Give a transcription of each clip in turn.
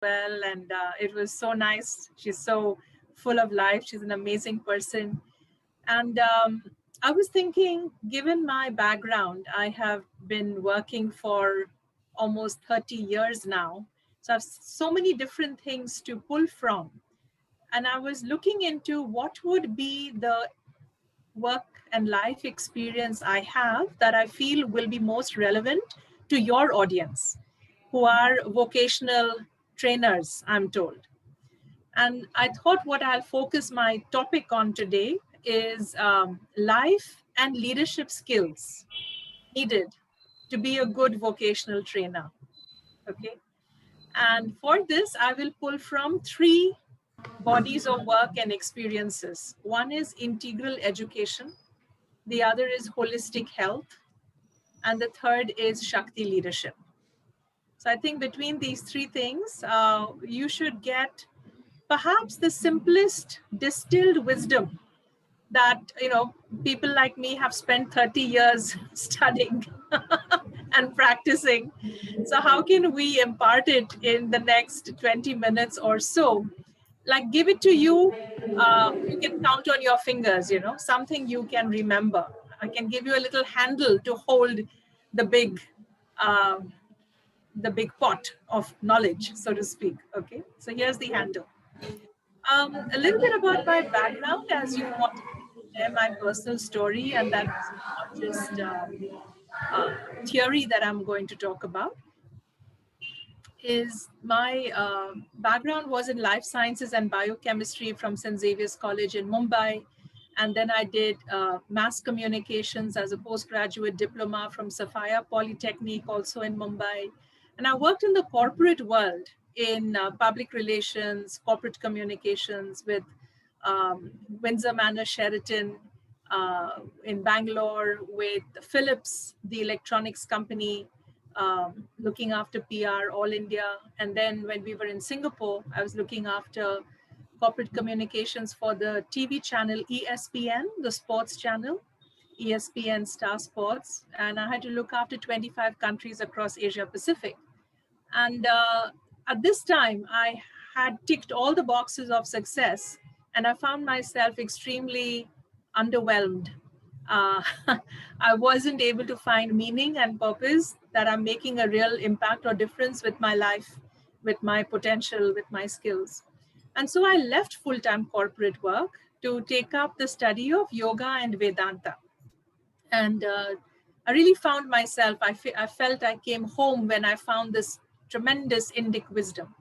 well, and it was so nice. She's so full of life. She's an amazing person. And I was thinking, given my background, I have been working for almost 30 years now. So I have so many different things to pull from. And I was looking into what would be the work and life experience I have that I feel will be most relevant to your audience, who are vocational trainers, I'm told. And I thought what I'll focus my topic on today is life and leadership skills needed to be a good vocational trainer. Okay. And for this, I will pull from three bodies of work and experiences. One is integral education, the other is holistic health, and the third is Shakti leadership. So I think between these three things, you should get perhaps the simplest distilled wisdom that people like me have spent 30 years studying and practicing. So how can we impart it in the next 20 minutes or so? Like, give it to you, you can count on your fingers, something you can remember. I can give you a little handle to hold the big uh, the big pot of knowledge, so to speak. Okay, so here's the handle. A little bit about my background, as you wanted me to share my personal story, and that's not just theory that I'm going to talk about. Is my background was in life sciences and biochemistry from St. Xavier's College in Mumbai. And then I did mass communications as a postgraduate diploma from Sophia Polytechnic, also in Mumbai. And I worked in the corporate world in public relations, corporate communications with Windsor Manor Sheraton in Bangalore, with Philips, the electronics company, looking after PR, all India. And then when we were in Singapore, I was looking after corporate communications for the TV channel ESPN, the sports channel, ESPN Star Sports. And I had to look after 25 countries across Asia Pacific. And at this time, I had ticked all the boxes of success, and I found myself extremely underwhelmed. Uh, I wasn't able to find meaning and purpose that I'm making a real impact or difference with my life, with my potential, with my skills. And so I left full-time corporate work to take up the study of yoga and Vedanta. And I really found myself, I felt I came home when I found this tremendous Indic wisdom.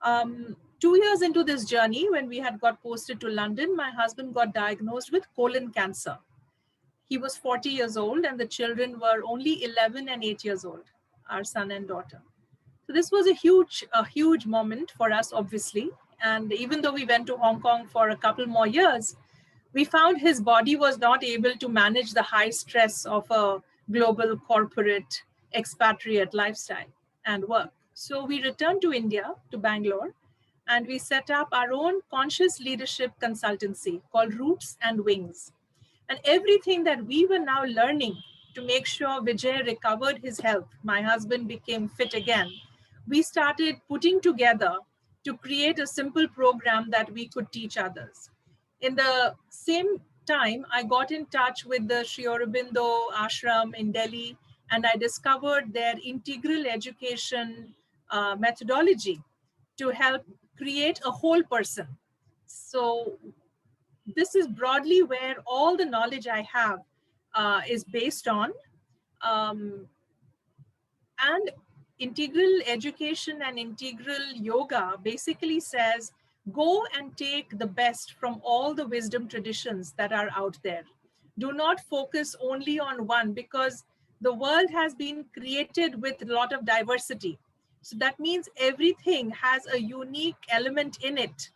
2 years into this journey, when we had got posted to London, my husband got diagnosed with colon cancer. He was 40 years old, and the children were only 11 and 8 years old, our son and daughter. So this was a huge moment for us, obviously. And even though we went to Hong Kong for a couple more years, we found his body was not able to manage the high stress of a global corporate expatriate lifestyle and work. So we returned to India, to Bangalore, and we set up our own conscious leadership consultancy called Roots and Wings. And everything that we were now learning to make sure Vijay recovered his health, my husband became fit again, we started putting together to create a simple program that we could teach others. In the same time, I got in touch with the Sri Aurobindo ashram in Delhi, and I discovered their integral education methodology to help create a whole person. So this is broadly where all the knowledge I have is based on. And integral education and integral yoga basically says, go and take the best from all the wisdom traditions that are out there. Do not focus only on one, because the world has been created with a lot of diversity. So that means everything has a unique element in it.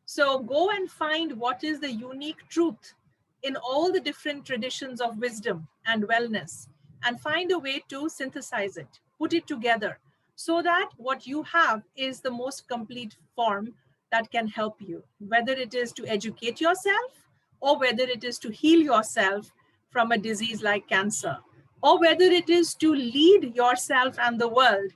So go and find what is the unique truth in all the different traditions of wisdom and wellness, and find a way to synthesize it, put it together, so that what you have is the most complete form that can help you, whether it is to educate yourself, or whether it is to heal yourself from a disease like cancer, or whether it is to lead yourself and the world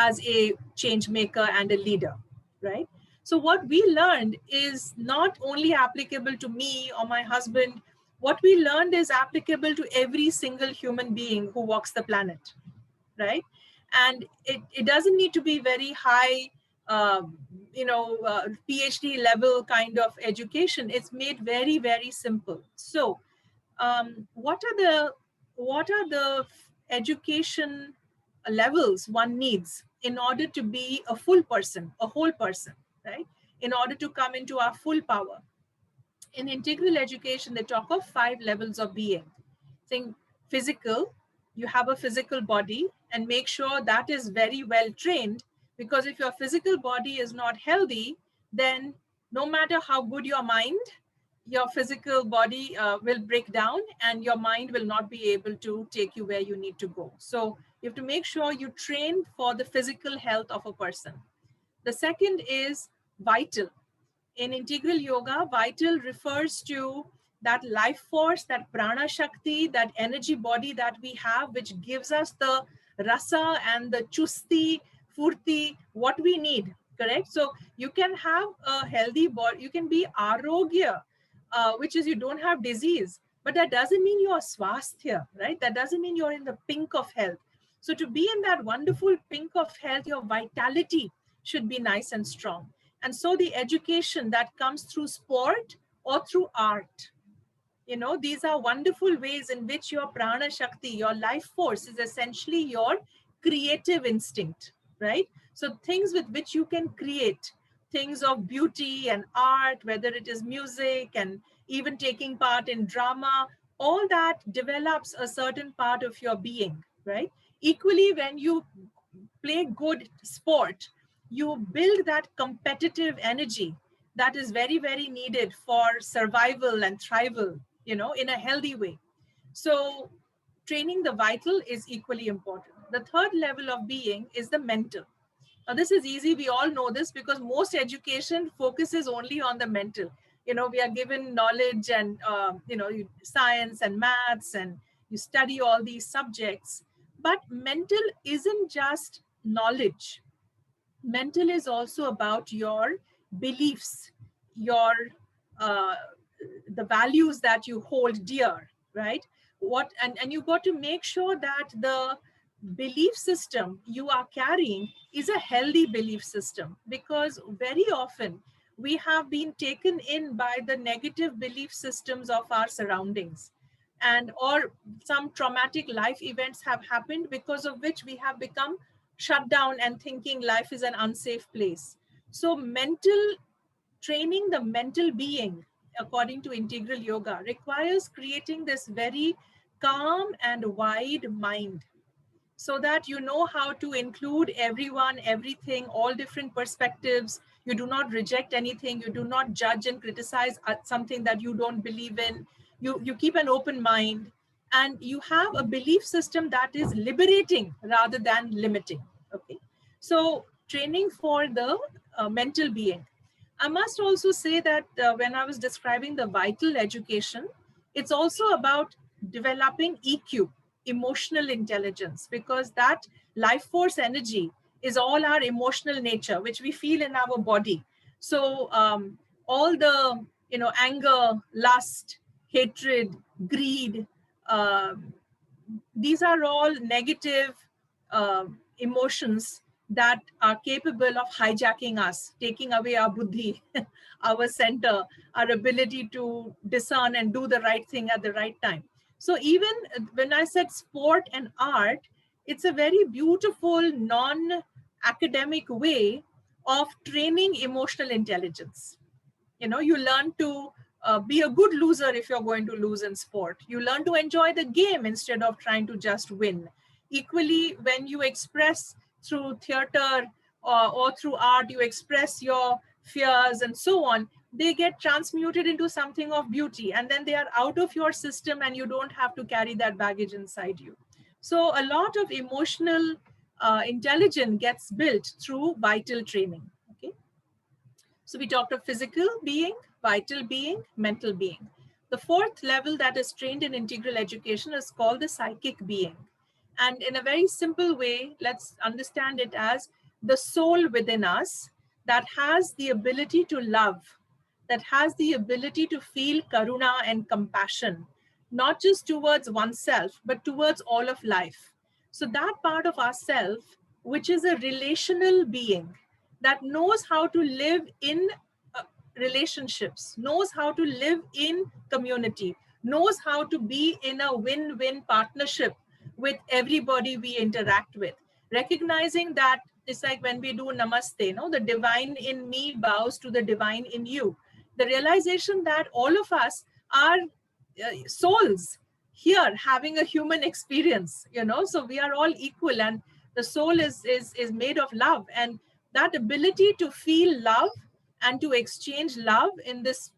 as a change maker and a leader, right? So what we learned is not only applicable to me or my husband. What we learned is applicable to every single human being who walks the planet, right? And it doesn't need to be very high, PhD level kind of education. It's made very, very simple. So what are the education levels one needs in order to be a full person, a whole person, right? In order to come into our full power. In integral education, they talk of 5 levels of being. Think physical, you have a physical body, and make sure that is very well trained, because if your physical body is not healthy, then no matter how good your mind, your physical body will break down and your mind will not be able to take you where you need to go. So you have to make sure you train for the physical health of a person. The second is vital. In integral yoga, vital refers to that life force, that prana shakti, that energy body that we have, which gives us the rasa and the chusti, furti, what we need, correct? So you can have a healthy body, you can be arogya, which is you don't have disease, but that doesn't mean you're swasthya, right? That doesn't mean you're in the pink of health. So to be in that wonderful pink of health, your vitality should be nice and strong. And so the education that comes through sport or through art, these are wonderful ways in which your prana shakti, your life force, is essentially your creative instinct, right? So things with which you can create, things of beauty and art, whether it is music and even taking part in drama, all that develops a certain part of your being, right? Equally, when you play good sport, you build that competitive energy that is very, very needed for survival and thrival, in a healthy way. So training the vital is equally important. The third level of being is the mental. Now, this is easy. We all know this because most education focuses only on the mental. We are given knowledge and, science and maths, and you study all these subjects. But mental isn't just knowledge. Mental is also about your beliefs, your uh, the values that you hold dear, right? And you got to make sure that the belief system you are carrying is a healthy belief system, because very often we have been taken in by the negative belief systems of our surroundings, and or some traumatic life events have happened because of which we have become shut down and thinking life is an unsafe place. So mental training, the mental being, according to integral yoga, requires creating this very calm and wide mind, so that you know how to include everyone, everything, all different perspectives. You do not reject anything. You do not judge and criticize something that you don't believe in. You keep an open mind, and you have a belief system that is liberating rather than limiting. Okay. So training for the mental being. I must also say that when I was describing the vital education, it's also about developing EQ, emotional intelligence, because that life force energy is all our emotional nature, which we feel in our body. So all the, anger, lust, hatred, greed, um these are all negative emotions that are capable of hijacking us, taking away our buddhi, our center, our ability to discern and do the right thing at the right time. So even when I said sport and art, it's a very beautiful non-academic way of training emotional intelligence. You learn to be a good loser if you're going to lose in sport. You learn to enjoy the game instead of trying to just win. Equally, when you express through theater or through art, you express your fears and so on, they get transmuted into something of beauty, and then they are out of your system and you don't have to carry that baggage inside you. So a lot of emotional intelligence gets built through vital training. Okay. So we talked of physical being, vital being, mental being. The fourth level that is trained in integral education is called the psychic being. And in a very simple way, let's understand it as the soul within us that has the ability to love, that has the ability to feel karuna and compassion, not just towards oneself, but towards all of life. So that part of ourself, which is a relational being that knows how to live in relationships, knows how to live in community, knows how to be in a win-win partnership with everybody we interact with. Recognizing that it's like when we do namaste, no, the divine in me bows to the divine in you. The realization that all of us are souls here having a human experience, so we are all equal, and the soul is made of love, and that ability to feel love and to exchange love in this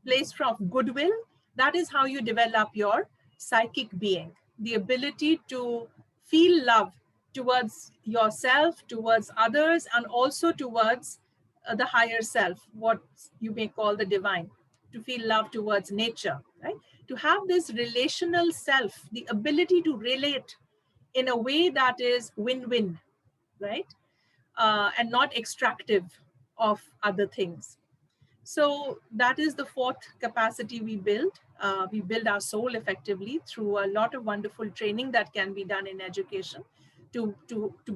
place from goodwill, that is how you develop your psychic being, the ability to feel love towards yourself, towards others, and also towards the higher self, what you may call the divine, to feel love towards nature, right? To have this relational self, the ability to relate in a way that is win-win, right? And not extractive of other things. So that is the fourth capacity we build. We build our soul effectively through a lot of wonderful training that can be done in education to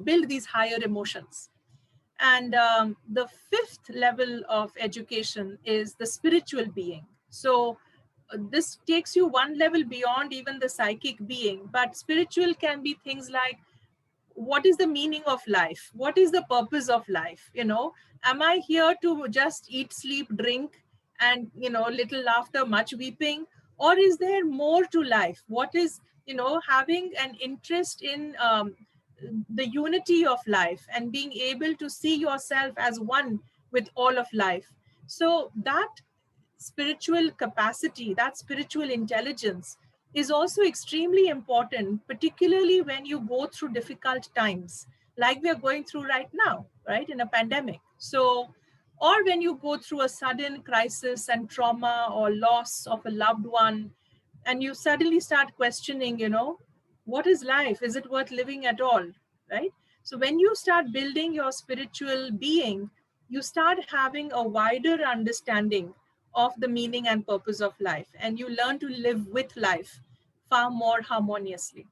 build these higher emotions. And the fifth level of education is the spiritual being. So this takes you one level beyond even the psychic being, but spiritual can be things like, what is the meaning of life? What is the purpose of life? Am I here to just eat, sleep, drink, and, little laughter, much weeping? Or is there more to life? What is, having an interest in the unity of life and being able to see yourself as one with all of life? So that spiritual capacity, that spiritual intelligence is also extremely important, particularly when you go through difficult times like we are going through right now, right, in a pandemic. So, or when you go through a sudden crisis and trauma or loss of a loved one, and you suddenly start questioning, what is life? Is it worth living at all? Right? So, when you start building your spiritual being, you start having a wider understanding of the meaning and purpose of life, and you learn to live with life far more harmoniously.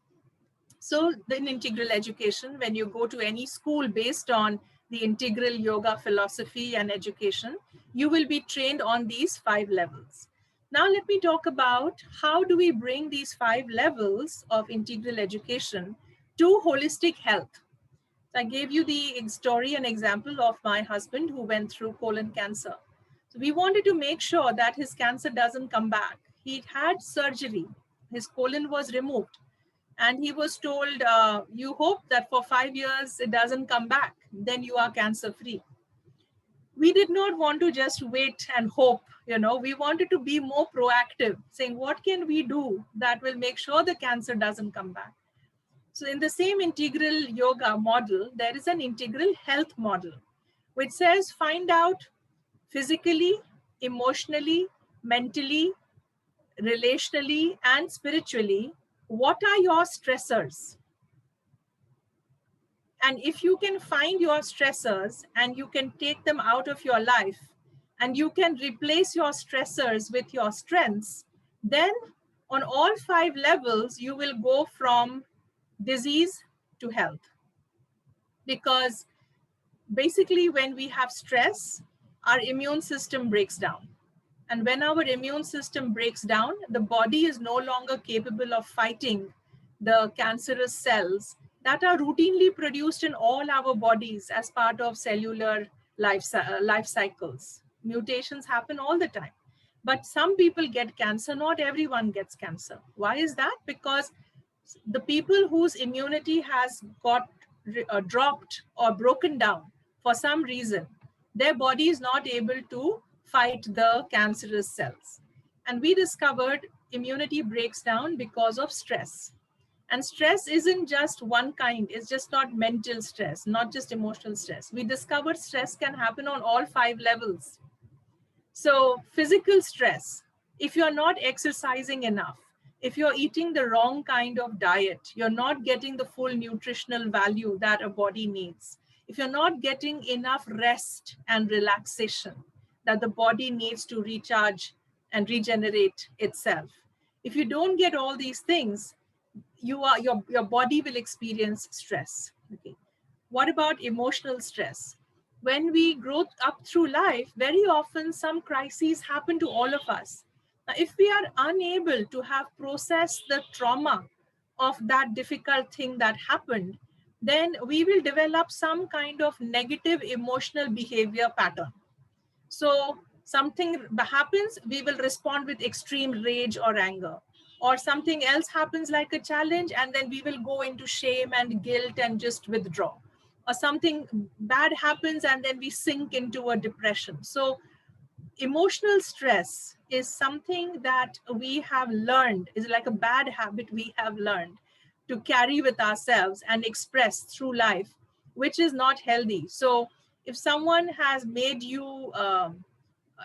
So in integral education, when you go to any school based on the integral yoga philosophy and education, you will be trained on these 5 levels. Now let me talk about how do we bring these 5 levels of integral education to holistic health. I gave you the story and example of my husband who went through colon cancer. So we wanted to make sure that his cancer doesn't come back. He had surgery. His colon was removed. And he was told, you hope that for 5 years it doesn't come back. Then you are cancer free. We did not want to just wait and hope. We wanted to be more proactive, saying, what can we do that will make sure the cancer doesn't come back? So in the same integral yoga model, there is an integral health model, which says find out physically, emotionally, mentally, relationally, and spiritually, what are your stressors? And if you can find your stressors and you can take them out of your life and you can replace your stressors with your strengths, then on all 5 levels, you will go from disease to health. Because basically, when we have stress, our immune system breaks down. And when our immune system breaks down, the body is no longer capable of fighting the cancerous cells that are routinely produced in all our bodies as part of cellular life cycles. Mutations happen all the time. But some people get cancer, not everyone gets cancer. Why is that? Because the people whose immunity has got dropped or broken down for some reason, their body is not able to fight the cancerous cells. And we discovered immunity breaks down because of stress. And stress isn't just one kind, it's just not mental stress, not just emotional stress. We discovered stress can happen on all 5 levels. So, physical stress, if you're not exercising enough, If you're eating the wrong kind of diet, you're not getting the full nutritional value that a body needs. If you're not getting enough rest and relaxation that the body needs to recharge and regenerate itself, if you don't get all these things, your body will experience stress. Okay. What about emotional stress? When we grow up through life, very often some crises happen to all of us. Now, if we are unable to have processed the trauma of that difficult thing that happened, then we will develop some kind of negative emotional behavior pattern. So something happens, we will respond with extreme rage or anger. Or something else happens like a challenge, and then we will go into shame and guilt and just withdraw. Or something bad happens, and then we sink into a depression. So emotional stress is something that we have learned, is like a bad habit we have learned to carry with ourselves and express through life, which is not healthy. So if someone has made you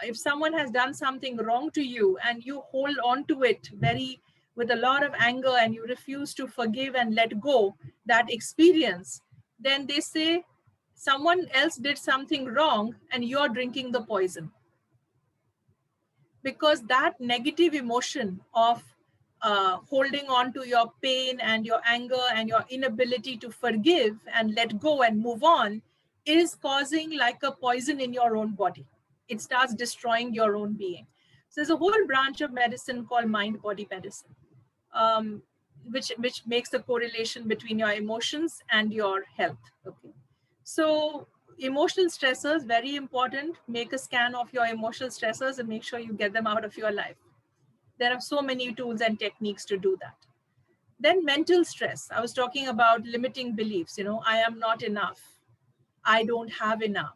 if someone has done something wrong to you and you hold on to it very with a lot of anger, and you refuse to forgive and let go that experience, then they say someone else did something wrong and you're drinking the poison. Because that negative emotion of holding on to your pain and your anger and your inability to forgive and let go and move on is causing like a poison in your own body. It starts destroying your own being. So there's a whole branch of medicine called mind body medicine, um, which makes the correlation between your emotions and your health. Okay. So emotional stressors, very important. Make a scan of your emotional stressors and make sure you get them out of your life. There are so many tools and techniques to do that. Then mental stress. I was talking about limiting beliefs. I am not enough. I don't have enough,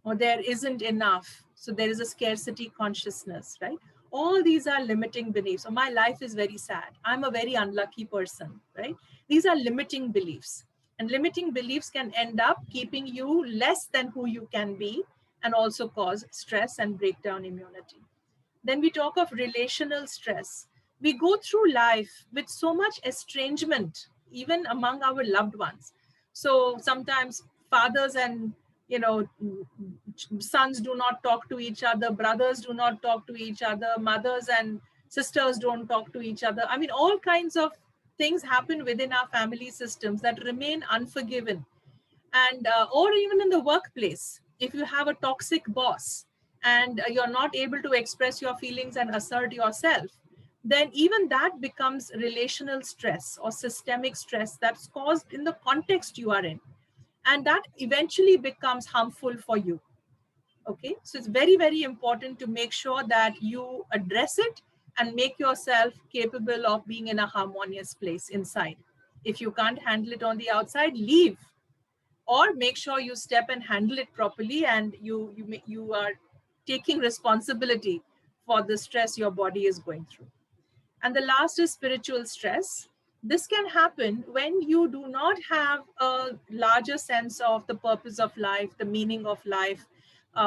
or there isn't enough. So there is a scarcity consciousness, right? All these are limiting beliefs. So my life is very sad. I'm a very unlucky person, right? These are limiting beliefs. And limiting beliefs can end up keeping you less than who you can be and also cause stress and break down immunity. Then we talk of relational stress. We go through life with so much estrangement, even among our loved ones. So sometimes fathers and sons do not talk to each other, brothers do not talk to each other, mothers and sisters don't talk to each other. I mean, all kinds of things happen within our family systems that remain unforgiven. And or even in the workplace, if you have a toxic boss and you're not able to express your feelings and assert yourself, then even that becomes relational stress or systemic stress that's caused in the context you are in, and that eventually becomes harmful for you. Okay, so it's very, very important to make sure that you address it and make yourself capable of being in a harmonious place inside. If you can't handle it on the outside, leave, or make sure you step and handle it properly, and you are taking responsibility for the stress your body is going through. And the last is spiritual stress. This can happen when you do not have a larger sense of the purpose of life, the meaning of life.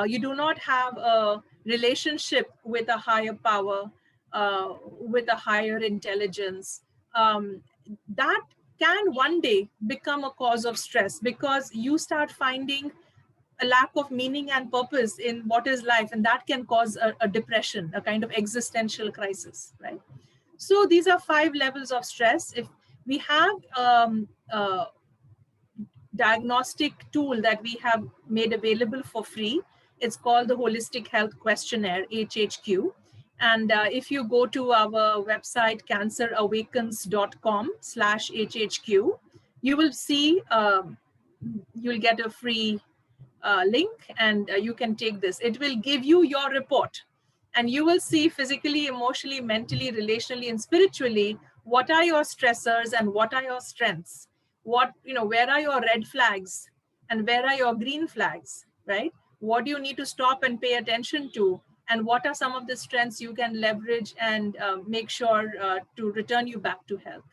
You do not have a relationship with a higher power, with a higher intelligence. That can one day become a cause of stress, because you start finding a lack of meaning and purpose in what is life, and that can cause a depression, a kind of existential crisis, right? So these are 5 levels of stress. If we have diagnostic tool that we have made available for free, it's called the Holistic Health Questionnaire, HHQ. And if you go to our website, cancerawakens.com/HHQ, you will see, you'll get a free link, and you can take this. It will give you your report, and you will see physically, emotionally, mentally, relationally, and spiritually what are your stressors and what are your strengths. Where are your red flags and where are your green flags, right? What do you need to stop and pay attention to, and what are some of the strengths you can leverage and make sure to return you back to health.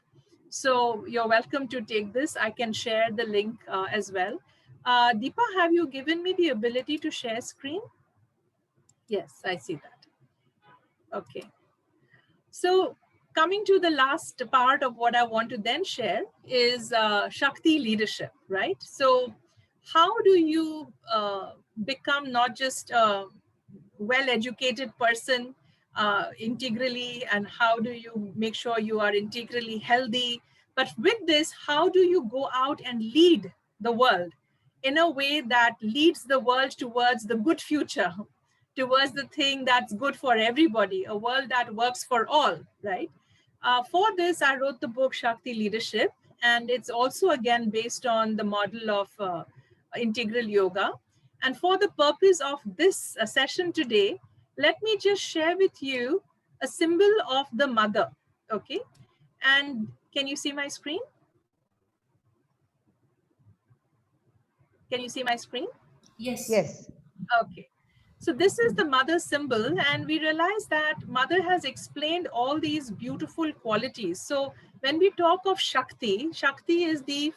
So you're welcome to take this. I can share the link as well. Deepa, have you given me the ability to share screen? Yes, I see that. Okay. So coming to the last part of what I want to then share is Shakti leadership, right? So how do you become not just a well-educated person integrally, and how do you make sure you are integrally healthy? But with this, how do you go out and lead the world in a way that leads the world towards the good future, towards the thing that's good for everybody, a world that works for all, right? For this, I wrote the book Shakti Leadership, and it's also again based on the model of integral yoga. And for the purpose of this session today, let me just share with you a symbol of the mother, okay? And can you see my screen? Can you see my screen? Yes. Yes. Okay. So this is the mother symbol, and we realize that mother has explained all these beautiful qualities. So when we talk of Shakti, Shakti is the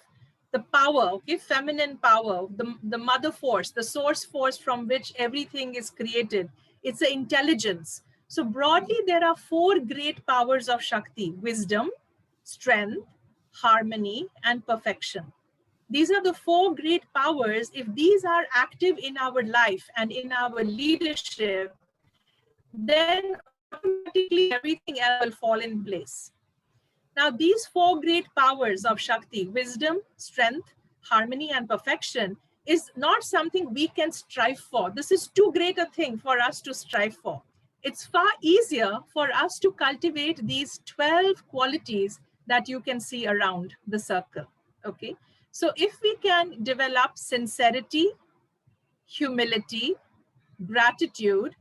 power, okay, feminine power, the mother force, the source force from which everything is created. It's the intelligence. So broadly, there are four great powers of Shakti: wisdom, strength, harmony, and perfection. These are the four great powers. If these are active in our life and in our leadership, then automatically everything else will fall in place. Now, these four great powers of Shakti, wisdom, strength, harmony, and perfection, is not something we can strive for. This is too great a thing for us to strive for. It's far easier for us to cultivate these 12 qualities that you can see around the circle, okay? So if we can develop sincerity, humility, gratitude,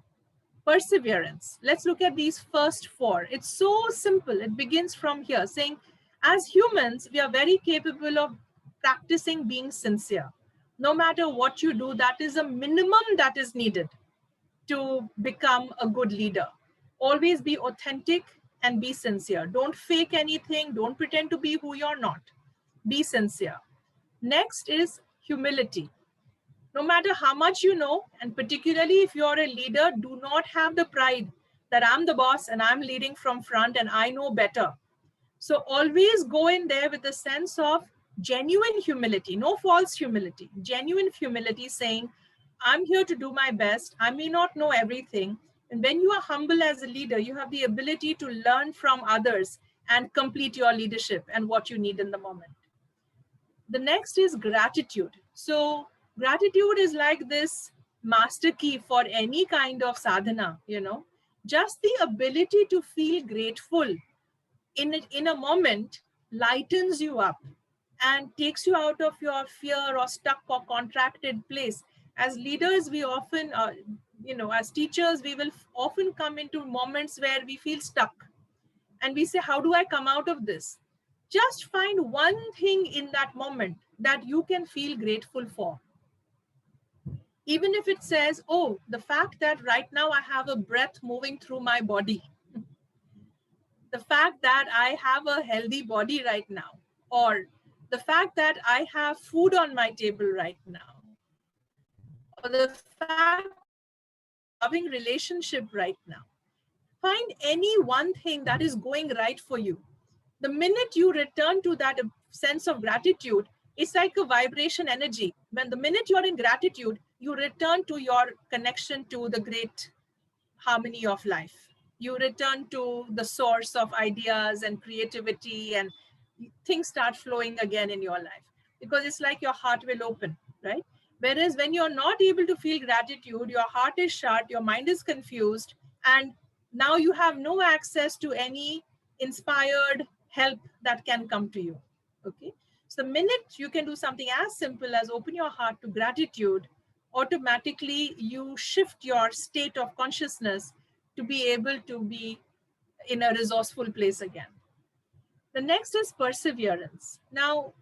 perseverance. Let's look at these first four. It's so simple. It begins from here, saying, as humans, we are very capable of practicing being sincere. No matter what you do, that is a minimum that is needed to become a good leader. Always be authentic and be sincere. Don't fake anything. Don't pretend to be who you're not. Be sincere. Next is humility. No matter how much you know, and particularly if you're a leader, do not have the pride that I'm the boss and I'm leading from front and I know better. So always go in there with a sense of genuine humility, no false humility, genuine humility, saying, I'm here to do my best. I may not know everything. And when you are humble as a leader, you have the ability to learn from others and complete your leadership and what you need in the moment. The next is gratitude. So gratitude is like this master key for any kind of sadhana, you know, just the ability to feel grateful in a moment lightens you up and takes you out of your fear or stuck or contracted place. As leaders, we often, as teachers, we will often come into moments where we feel stuck and we say, how do I come out of this? Just find one thing in that moment that you can feel grateful for. Even if it says, oh, the fact that right now I have a breath moving through my body, the fact that I have a healthy body right now, or the fact that I have food on my table right now, or the fact that I have a loving relationship right now. Find any one thing that is going right for you. The minute you return to that sense of gratitude, it's like a vibration energy. When the minute you're in gratitude, you return to your connection to the great harmony of life. You return to the source of ideas and creativity, and things start flowing again in your life because it's like your heart will open, right? Whereas when you're not able to feel gratitude, your heart is shut, your mind is confused, and now you have no access to any inspired help that can come to you. Okay. So the minute you can do something as simple as open your heart to gratitude, automatically you shift your state of consciousness to be able to be in a resourceful place again. The next is perseverance. Now,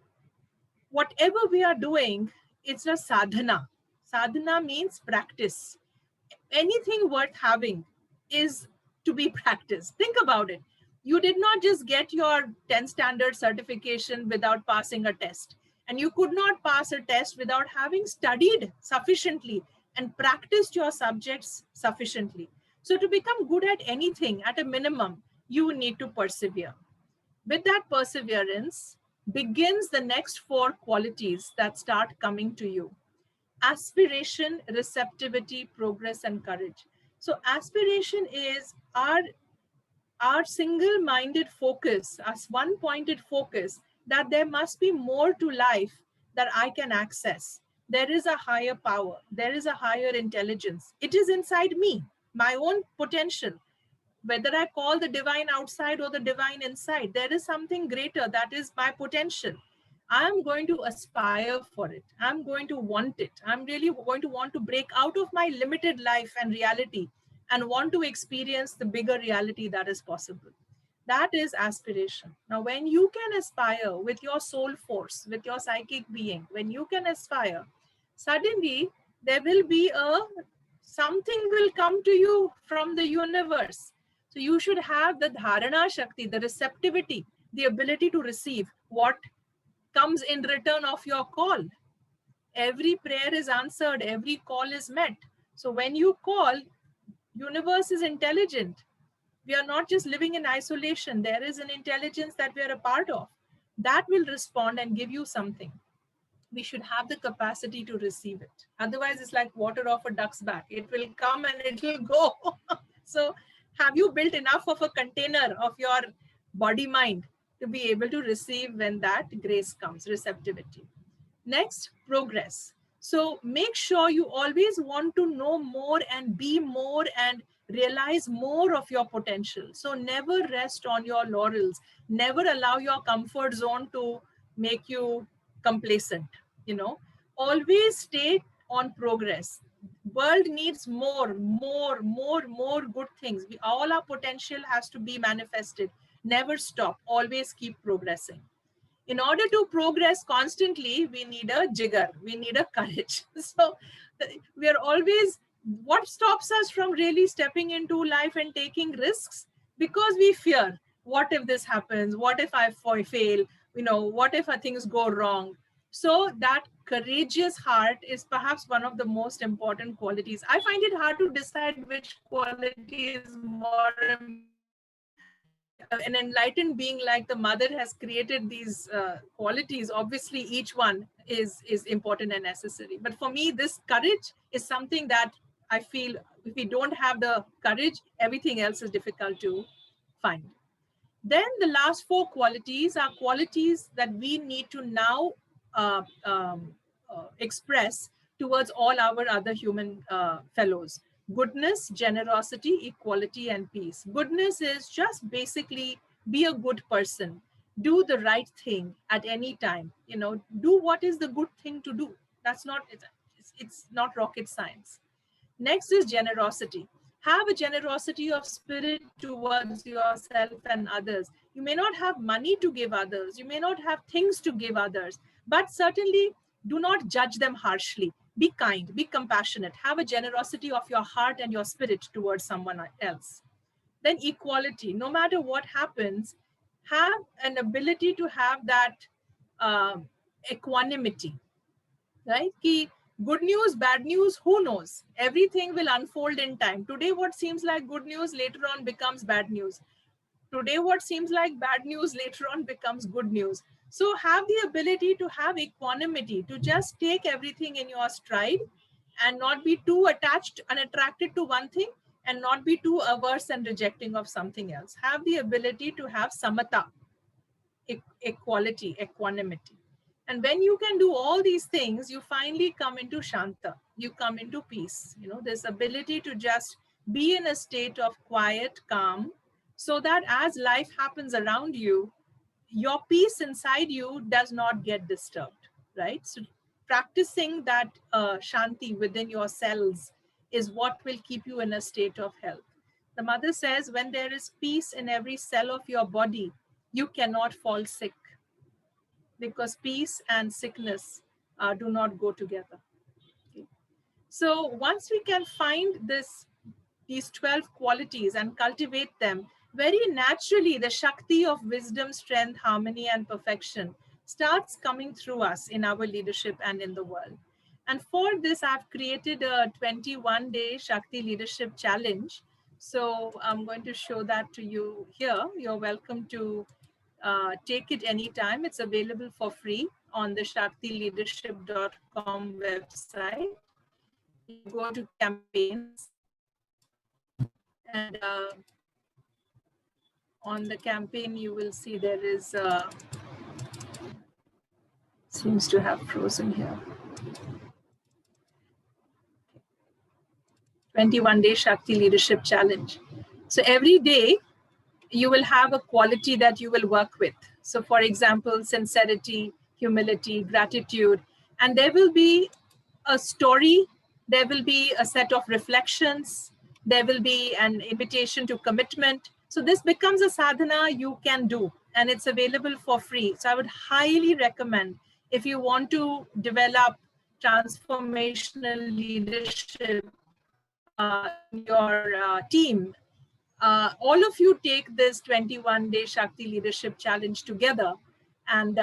whatever we are doing, it's a sadhana. Sadhana means practice. Anything worth having is to be practiced. Think about it. You did not just get your 10 standard certification without passing a test. And you could not pass a test without having studied sufficiently and practiced your subjects sufficiently. So to become good at anything, at a minimum, you need to persevere. With that perseverance begins the next four qualities that start coming to you: aspiration, receptivity, progress, and courage. So, aspiration is our single-minded focus, as one-pointed focus, that there must be more to life that I can access. There is a higher power. There is a higher intelligence. It is inside me, my own potential. Whether I call the divine outside or the divine inside, there is something greater that is my potential. I am going to aspire for it. I'm going to want it. I'm really going to want to break out of my limited life and reality and want to experience the bigger reality that is possible. That is aspiration. Now, when you can aspire with your soul force, with your psychic being, when you can aspire, suddenly there will be something will come to you from the universe. So you should have the dharana shakti, the receptivity, the ability to receive what comes in return of your call. Every prayer is answered, every call is met. So when you call, universe is intelligent. We are not just living in isolation. There is an intelligence that we are a part of that will respond and give you something. We should have the capacity to receive it. Otherwise, it's like water off a duck's back. It will come and it will go. So have you built enough of a container of your body mind to be able to receive when that grace comes, receptivity? Next, progress. So make sure you always want to know more and be more and realize more of your potential. So never rest on your laurels. Never allow your comfort zone to make you complacent. You know, always stay on progress. World needs more good things. All our potential has to be manifested. Never stop. Always keep progressing. In order to progress constantly, we need a jigger, we need a courage. So we are always, what stops us from really stepping into life and taking risks? Because we fear, what if this happens? What if I fail? What if things go wrong? So that courageous heart is perhaps one of the most important qualities. I find it hard to decide which quality is more important. An enlightened being like the mother has created these qualities. Obviously each one is important and necessary, but for me this courage is something that I feel if we don't have the courage, everything else is difficult to find. Then the last four qualities are qualities that we need to now express towards all our other human fellows: goodness, generosity, equality, and peace. Goodness is just basically be a good person, do the right thing at any time. Do what is the good thing to do. That's not it's not rocket science. Next is generosity. Have a generosity of spirit towards yourself and others. You may not have money to give others, you may not have things to give others, but certainly do not judge them harshly. Be kind, be compassionate, have a generosity of your heart and your spirit towards someone else. Then equality. No matter what happens, have an ability to have that uh, equanimity, right? Ki good news, bad news, who knows? Everything will unfold in time. Today, what seems like good news later on becomes bad news. Today, what seems like bad news later on becomes good news. So have the ability to have equanimity, to just take everything in your stride and not be too attached and attracted to one thing and not be too averse and rejecting of something else. Have the ability to have samata, equality, equanimity. And when you can do all these things, you finally come into shanta, you come into peace. This ability to just be in a state of quiet, calm, so that as life happens around you, your peace inside you does not get disturbed, right? So practicing that shanti within your cells is what will keep you in a state of health. The mother says, when there is peace in every cell of your body, you cannot fall sick, because peace and sickness do not go together. Okay. So once we can find these 12 qualities and cultivate them, very naturally the Shakti of wisdom, strength, harmony, and perfection starts coming through us in our leadership and in the world. And for this, I've created a 21-day Shakti leadership challenge. So I'm going to show that to you here. You're welcome to take it anytime. It's available for free on the shaktileadership.com website. You go to campaigns, and on the campaign, you will see there is, seems to have frozen here. 21-day Shakti Leadership Challenge. So every day, you will have a quality that you will work with. So for example, sincerity, humility, gratitude, and there will be a story, there will be a set of reflections, there will be an invitation to commitment. So this becomes a sadhana you can do, and it's available for free. So I would highly recommend, if you want to develop transformational leadership in your team, all of you take this 21-day Shakti Leadership Challenge together, and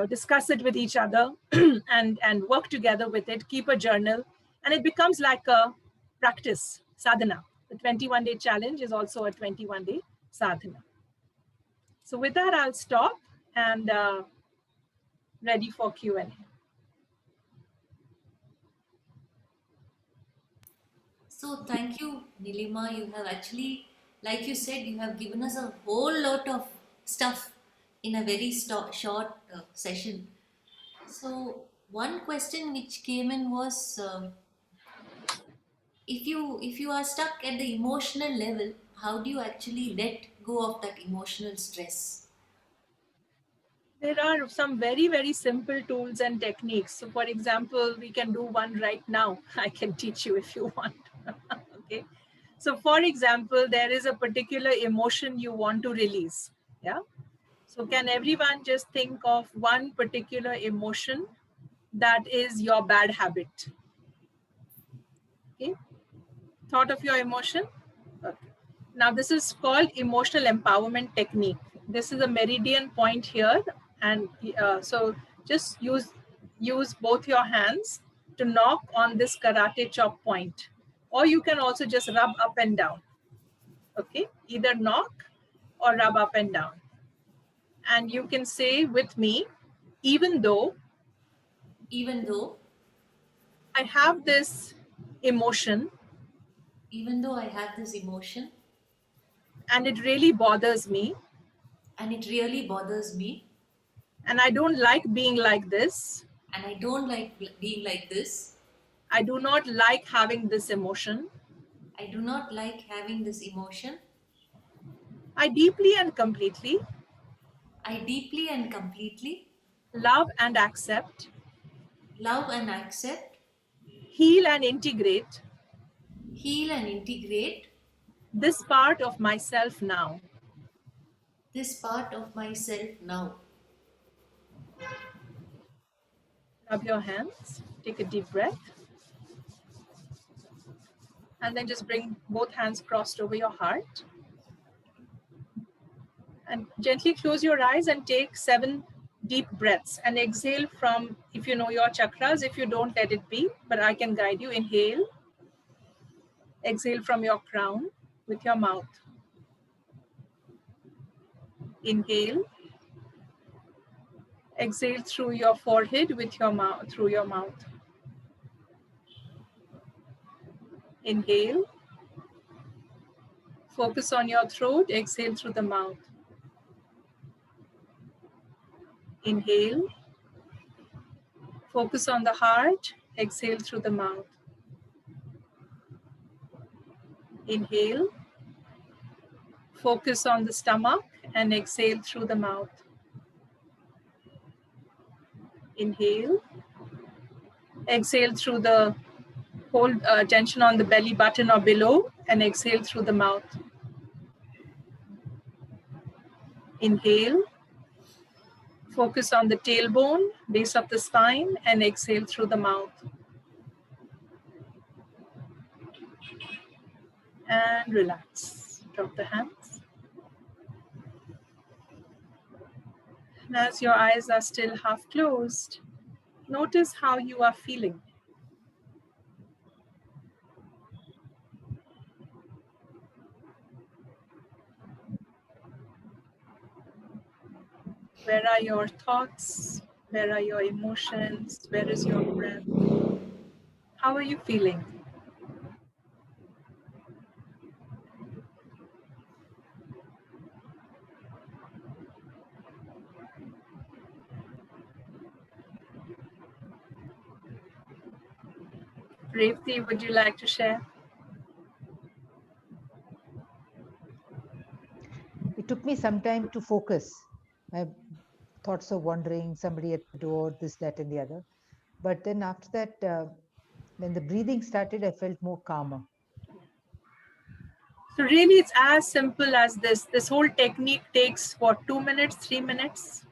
discuss it with each other and work together with it. Keep a journal, and it becomes like a practice sadhana. The 21-day challenge is also a 21-day sadhana. So with that, I'll stop and ready for Q&A. So thank you, Nilima. You have actually, like you said, you have given us a whole lot of stuff in a very short session. So one question which came in was, if you are stuck at the emotional level, how do you actually let go of that emotional stress? There are some very, very simple tools and techniques. So for example, we can do one right now. I can teach you if you want. Okay. So for example, there is a particular emotion you want to release. Yeah. So can everyone just think of one particular emotion that is your bad habit? Okay. Thought of your emotion? Okay. Now this is called emotional empowerment technique. This is a meridian point here, and so just use both your hands to knock on this karate chop point, or you can also just rub up and down. Okay, either knock or rub up and down, and you can say with me, even though Even though, I have this emotion even though I have this emotion and it really bothers me, and it really bothers me, and I don't like being like this. and I don't like being like this, I do not like having this emotion. I do not like having this emotion, I deeply and completely I deeply and completely love and accept, love and accept, heal and integrate heal and integrate this part of myself now. this part of myself now. Rub your hands, take a deep breath, and then just bring both hands crossed over your heart. And gently close your eyes and take 7 deep breaths and exhale from, if you know your chakras, if you don't, let it be, but I can guide you. Inhale, exhale from your crown with your mouth. Inhale, exhale through your forehead with your mouth, through your mouth. Inhale, focus on your throat, exhale through the mouth. Inhale, focus on the heart, exhale through the mouth. Inhale, focus on the stomach and exhale through the mouth. Inhale, exhale through the, hold tension on the belly button or below, and exhale through the mouth. Inhale, focus on the tailbone, base of the spine, and exhale through the mouth. And relax. Drop the hands. And as your eyes are still half closed, notice how you are feeling. Where are your thoughts? Where are your emotions? Where is your breath? How are you feeling? Revati, would you like to share? It took me some time to focus. My thoughts of wandering, somebody at the door, this, that, and the other. But then after that, when the breathing started, I felt more calmer. So really it's as simple as this. This whole technique takes what, 2 minutes, 3 minutes?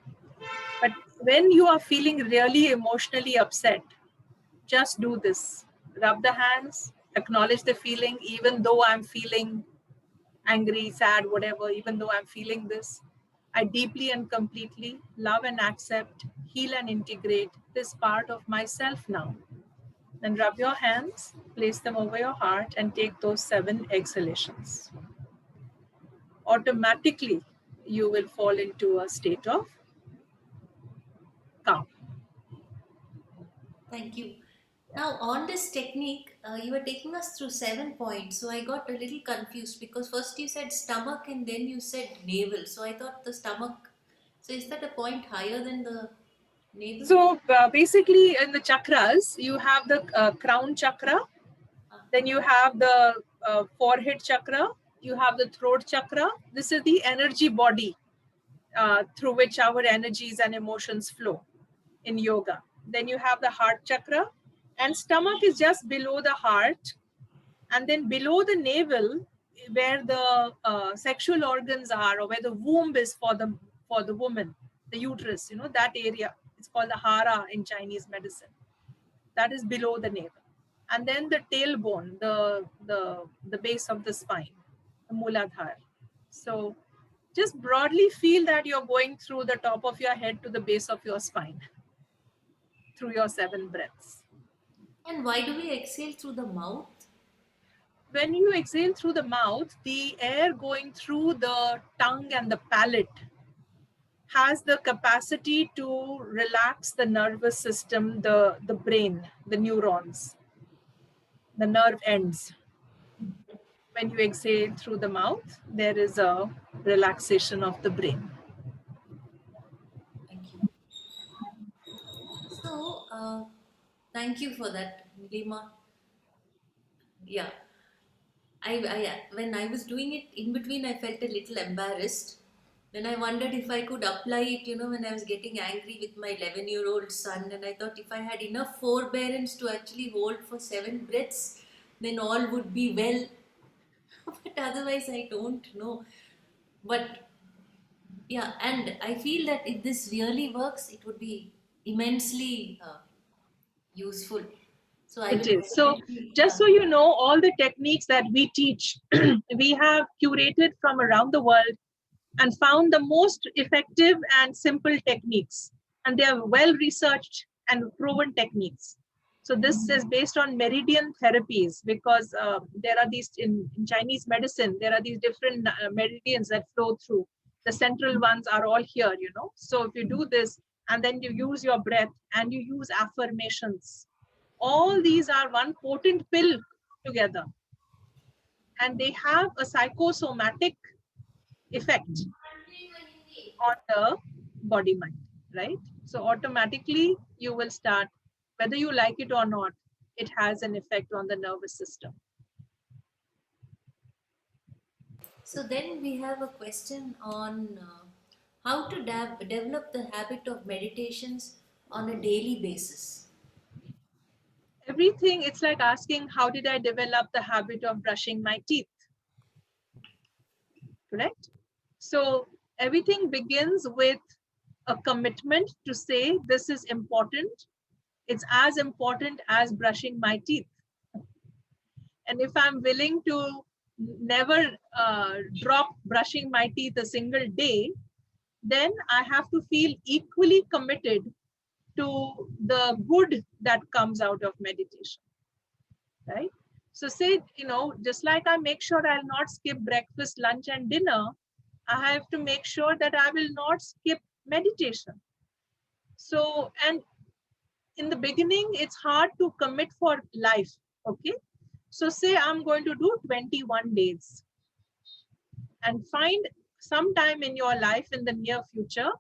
But when you are feeling really emotionally upset, just do this. Rub the hands, acknowledge the feeling, even though I'm feeling angry, sad, whatever, even though I'm feeling this, I deeply and completely love and accept, heal and integrate this part of myself now. Then rub your hands, place them over your heart, and take those 7 exhalations. Automatically, you will fall into a state of calm. Thank you. Now, on this technique, you were taking us through 7 points. So I got a little confused because first you said stomach and then you said navel. So I thought the stomach. So is that a point higher than the navel? So basically, in the chakras, you have the crown chakra, Ah, then you have the forehead chakra, you have the throat chakra. This is the energy body through which our energies and emotions flow in yoga. Then you have the heart chakra, and stomach is just below the heart, and then below the navel, where the sexual organs are, or where the womb is for the woman, the uterus. You know that area. It's called the hara in Chinese medicine. That is below the navel, and then the tailbone, the base of the spine, the muladhara. So just broadly feel that you're going through the top of your head to the base of your spine through your 7 breaths. and why do we exhale through the mouth? When you exhale through the mouth, the air going through the tongue and the palate has the capacity to relax the nervous system, the brain, the neurons, the nerve ends. When you exhale through the mouth, there is a relaxation of the brain. Thank you. So, thank you for that, Nilima. Yeah, when I was doing it in between, I felt a little embarrassed. Then I wondered if I could apply it, when I was getting angry with my 11-year-old son. And I thought if I had enough forbearance to actually hold for 7 breaths, then all would be well. But otherwise, I don't know. But yeah, and I feel that if this really works, it would be immensely useful. So I It will is. So, definitely, just so you know, all the techniques that we teach, we have curated from around the world and found the most effective and simple techniques. And they are well researched and proven techniques. So, this is based on meridian therapies because there are these in Chinese medicine, there are these different meridians that flow through. The central ones are all here, you know. So, if you do this and then you use your breath and you use affirmations, all these are one potent pill together, and they have a psychosomatic effect on the body mind, right? So automatically you will start, whether you like it or not, it has an effect on the nervous system. so then we have a question on how to develop the habit of meditations on a daily basis. Everything, it's like asking, how did I develop the habit of brushing my teeth? Correct? So everything begins with a commitment to say, this is important. It's as important as brushing my teeth. And if I'm willing to never drop brushing my teeth a single day, then I have to feel equally committed to the good that comes out of meditation, right? So say, just like I make sure I'll not skip breakfast, lunch, and dinner, I have to make sure that I will not skip meditation. So, and in the beginning, it's hard to commit for life. Okay. So say I'm going to do 21 days, and find some time in your life in the near future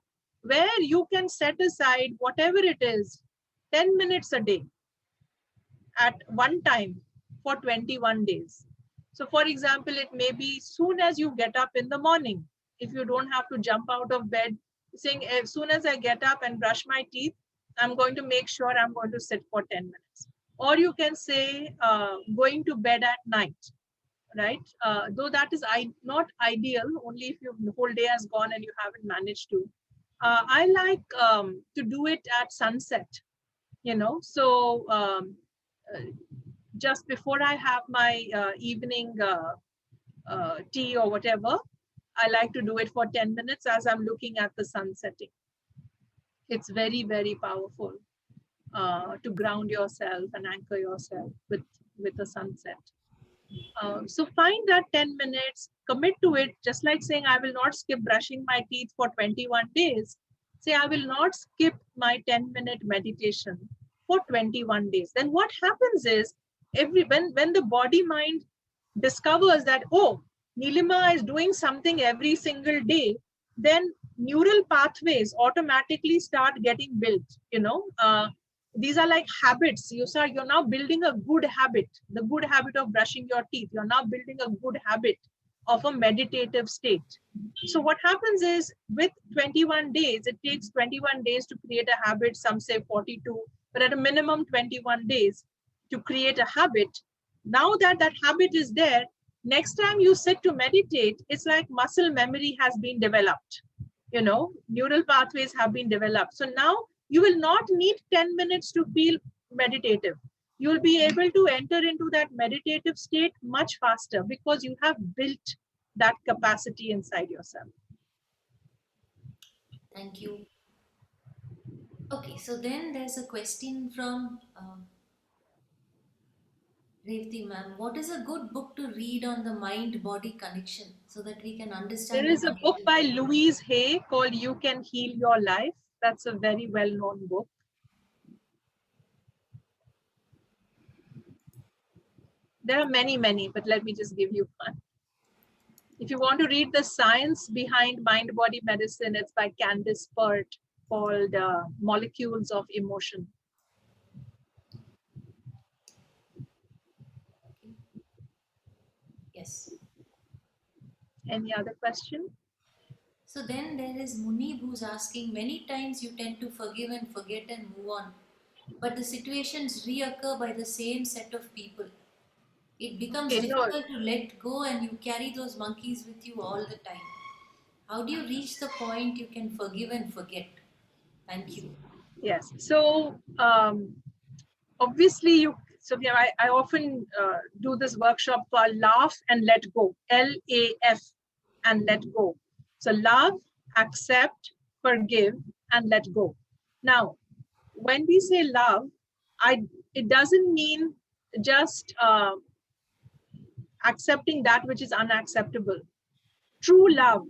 where you can set aside whatever it is, 10 minutes a day at one time for 21 days. So for example, it may be soon as you get up in the morning, if you don't have to jump out of bed, saying as soon as I get up and brush my teeth, I'm going to make sure I'm going to sit for 10 minutes. Or you can say going to bed at night, right? Though that is not ideal, only if your whole day has gone and you haven't managed to. I like to do it at sunset, uh, just before I have my evening tea or whatever, I like to do it for 10 minutes as I'm looking at the sun setting. It's very, very powerful to ground yourself and anchor yourself with the sunset. So find that 10 minutes, commit to it, just like saying, I will not skip brushing my teeth for 21 days. Say, I will not skip my 10-minute meditation for 21 days. Then what happens is, when the body mind discovers that, oh, Nilima is doing something every single day, then neural pathways automatically start getting built, these are like habits. You're now building a good habit, the good habit of brushing your teeth. You're now building a good habit of a meditative state. So what happens is, with 21 days, it takes 21 days to create a habit. Some say 42, but at a minimum 21 days to create a habit. Now that that habit is there, next time you sit to meditate, it's like muscle memory has been developed. Neural pathways have been developed. So now you will not need 10 minutes to feel meditative. You will be able to enter into that meditative state much faster because you have built that capacity inside yourself. Thank you. Okay, so then there's a question from Revati ma'am. What is a good book to read on the mind-body connection so that we can There understand the is a book mind? by Louise Hay called You Can Heal Your Life. That's a very well-known book. There are many, many, but let me just give you one. If you want to read the science behind mind-body medicine, it's by Candice Pert, called Molecules of Emotion. Okay. Yes. Any other question? So then there is Munib who's asking, many times you tend to forgive and forget and move on, but the situations reoccur by the same set of people. It becomes Okay, no, difficult to let go and you carry those monkeys with you all the time. How do you reach the point you can forgive and forget? Thank you. yes. So obviously I often do this workshop called Laugh and Let Go, LAF and Let Go. So love, accept, forgive, and let go. Now, when we say love, it doesn't mean just accepting that which is unacceptable. True love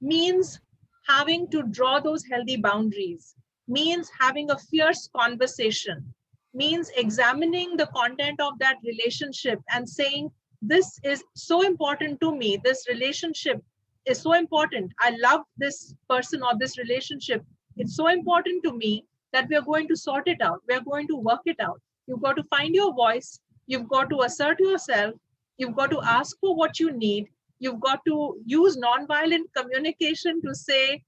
means having to draw those healthy boundaries, means having a fierce conversation, means examining the content of that relationship and saying, this is so important to me. This relationship is so important. I love this person or this relationship. It's so important to me that we are going to sort it out. We are going to work it out. You've got to find your voice. You've got to assert yourself. You've got to ask for what you need. You've got to use nonviolent communication to say,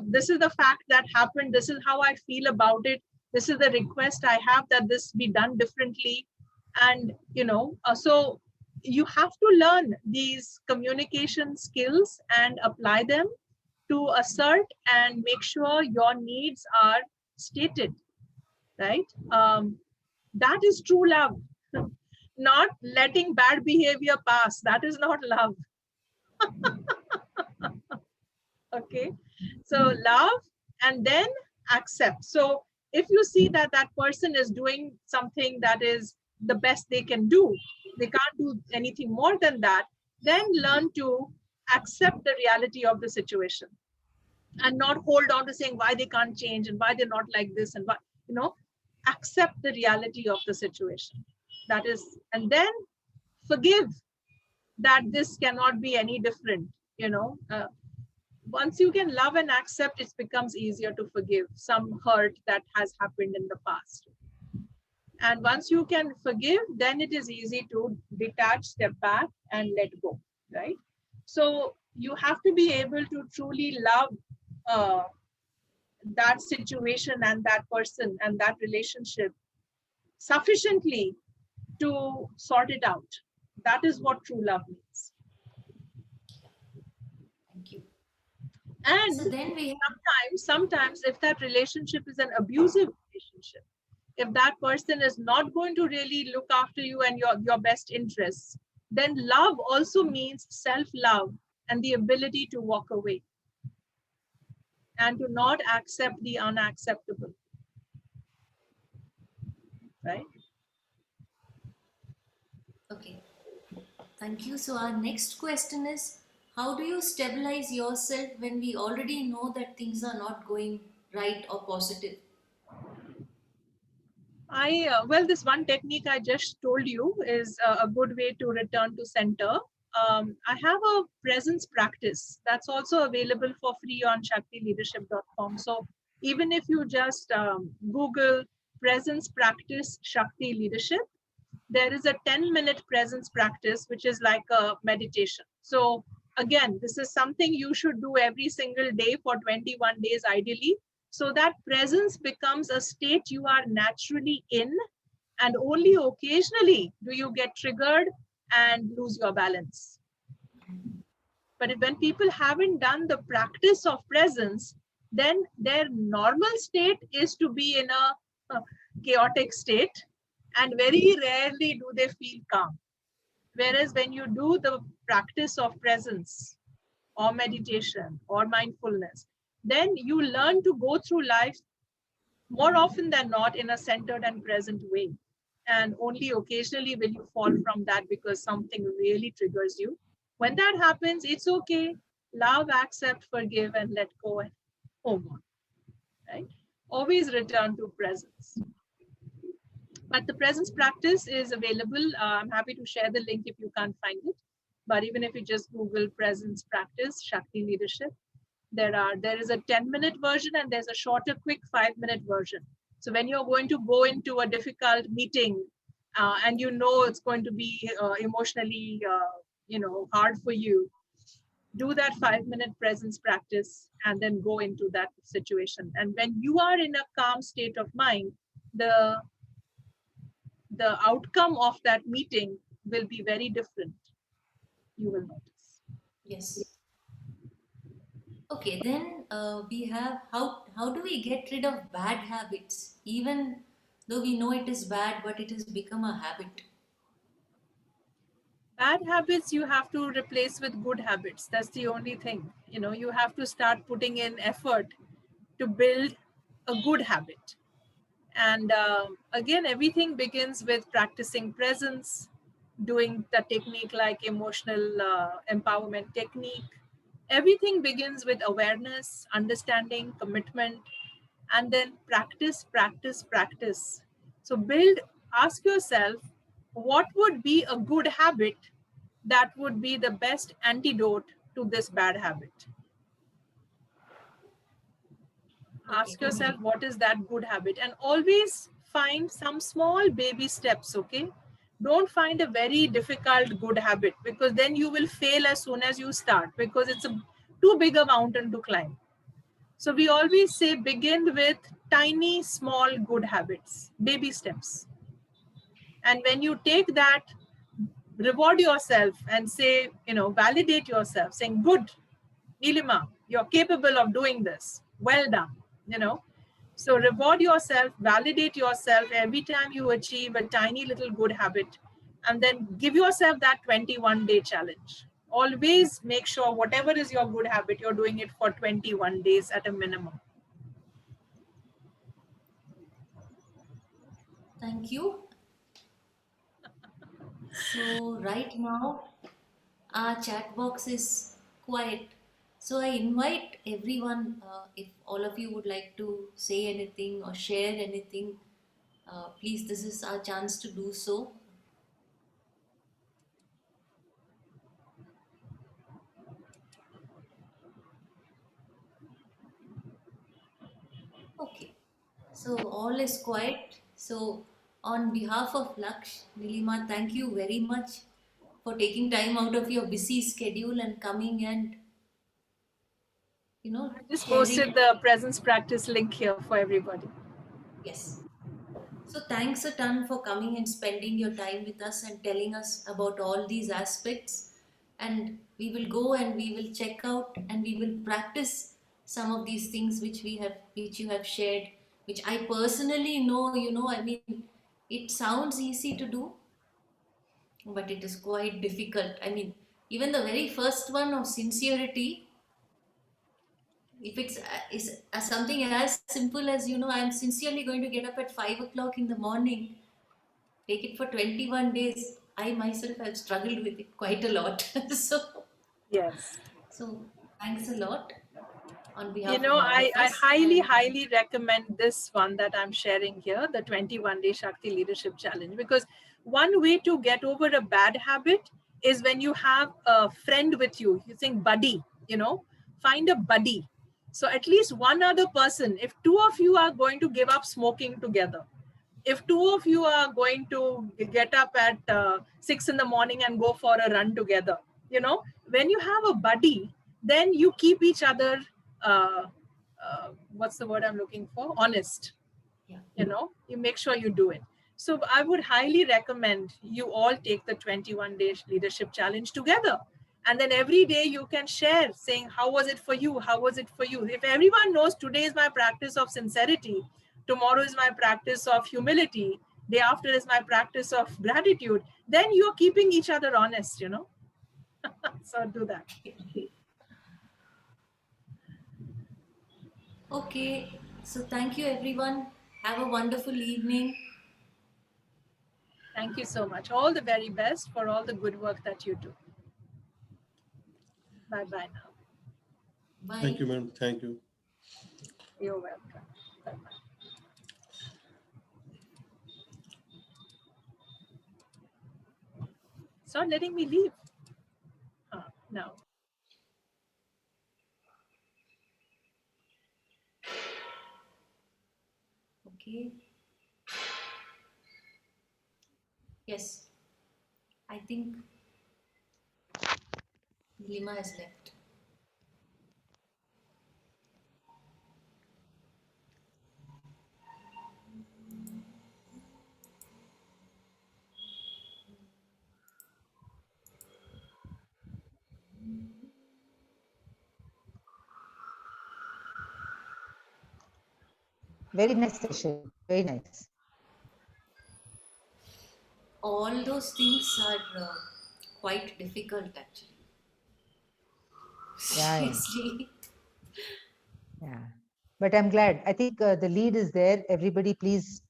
this is the fact that happened. This is how I feel about it. This is the request I have that this be done differently. And, so you have to learn these communication skills and apply them to assert and make sure your needs are stated, right? That is true love. Not letting bad behavior pass. That is not love. Okay, so love and then accept. So if you see that that person is doing something that is the best they can do, they can't do anything more than that, then learn to accept the reality of the situation. and not hold on to saying why they can't change and why they're not like this and why, you know, accept the reality of the situation. That is, and then forgive that this cannot be any different, you know. Once you can love and accept, it becomes easier to forgive some hurt that has happened in the past. And once you can forgive, then it is easy to detach, step back, and let go, right? So you have to be able to truly love uh, that situation and that person and that relationship sufficiently to sort it out. That is what true love means. Thank you. And So then we have, sometimes if that relationship is an abusive relationship, if that person is not going to really look after you and your best interests, then love also means self love and the ability to walk away and to not accept the unacceptable, right? okay, thank you. So our next question is, how do you stabilize yourself when we already know that things are not going right or positive? Well, this one technique I just told you is a good way to return to center. I have a presence practice that's also available for free on shaktileadership.com. So even if you just Google presence practice Shakti leadership, there is a 10-minute presence practice, which is like a meditation. So again, this is something you should do every single day for 21 days, ideally, so that presence becomes a state you are naturally in, and only occasionally do you get triggered and lose your balance. But when people haven't done the practice of presence, then their normal state is to be in a chaotic state, and very rarely do they feel calm. Whereas when you do the practice of presence or meditation or mindfulness, then you learn to go through life more often than not in a centered and present way. And only occasionally will you fall from that because something really triggers you. When that happens, it's okay. Love, accept, forgive, and let go and move on. Right? Always return to presence. But the presence practice is available. I'm happy to share the link if you can't find it. But even if you just Google presence practice, Shakti leadership, there is a 10-minute version and there's a shorter, quick 5-minute version. So when you're going to go into a difficult meeting and you know it's going to be emotionally, hard for you, do that 5-minute presence practice and then go into that situation. And when you are in a calm state of mind, the the outcome of that meeting will be very different. You will notice. Yes. Okay, then we have, how do we get rid of bad habits, even though we know it is bad, but it has become a habit? Bad habits you have to replace with good habits. That's the only thing. You have to start putting in effort to build a good habit. And again, everything begins with practicing presence, doing the technique like emotional empowerment technique. Everything begins with awareness, understanding, commitment, and then practice, practice, practice. So ask yourself, what would be a good habit that would be the best antidote to this bad habit? Okay, Ask thank yourself, you. what is that good habit? And always find some small baby steps, okay? Don't find a very difficult good habit, because then you will fail as soon as you start, because it's a too big a mountain to climb. So we always say begin with tiny, small, good habits, baby steps. And when you take that, reward yourself and say, validate yourself, saying, good, Nilima, you're capable of doing this. Well done. You know. So reward yourself, validate yourself every time you achieve a tiny little good habit, and then give yourself that 21-day challenge. Always make sure whatever is your good habit, you're doing it for 21 days at a minimum. Thank you. So right now our chat box is quiet. So I invite everyone, if all of you would like to say anything or share anything, please, this is our chance to do so. Okay, so all is quiet. So, on behalf of Laksh, Nilima, thank you very much for taking time out of your busy schedule and coming and I just posted sharing. the presence practice link here for everybody. Yes. So, thanks a ton for coming and spending your time with us and telling us about all these aspects. And we will go and we will check out and we will practice some of these things which you have shared, which I personally know, I mean, it sounds easy to do, but it is quite difficult. I mean, even the very first one of sincerity, if it's is something as simple as, I'm sincerely going to get up at 5 o'clock in the morning, take it for 21 days. I myself have struggled with it quite a lot. so, Yes. so thanks a lot on You behalf know, of all of I us. highly, And highly recommend this one that I'm sharing here, the 21-day Shakti Leadership Challenge, because one way to get over a bad habit is when you have a friend with you. You think buddy, find a buddy. So at least one other person, if two of you are going to give up smoking together, if two of you are going to get up at 6 in the morning and go for a run together, when you have a buddy, then you keep each other, uh, what's the word I'm looking for? Honest. yeah, You make sure you do it. So I would highly recommend you all take the 21-day leadership challenge together. And then every day you can share saying, how was it for you? How was it for you? If everyone knows today is my practice of sincerity, tomorrow is my practice of humility, day after is my practice of gratitude, then you're keeping each other honest. So do that. okay. So thank you, everyone. Have a wonderful evening. Thank you so much. All the very best for all the good work that you do. Bye bye now. Bye. Thank you, ma'am. Thank you. You're welcome. Bye bye. It's not letting me leave. No. Okay. Yes, I think Nilima has left. Very nice session. Very nice. All those things are quite difficult, actually. Yeah, yeah, Seriously. yeah. But I'm glad. I think the lead is there. Everybody, please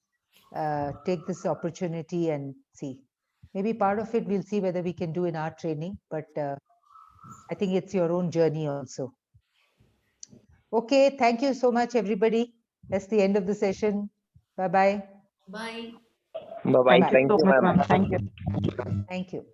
take this opportunity and see. Maybe part of it we'll see whether we can do in our training, but I think it's your own journey also. Okay, thank you so much, everybody. That's the end of the session. Bye-bye. Bye. Bye bye. Bye. Thank you Thank so you, much, ma'am. ma'am. Thank you. Thank you.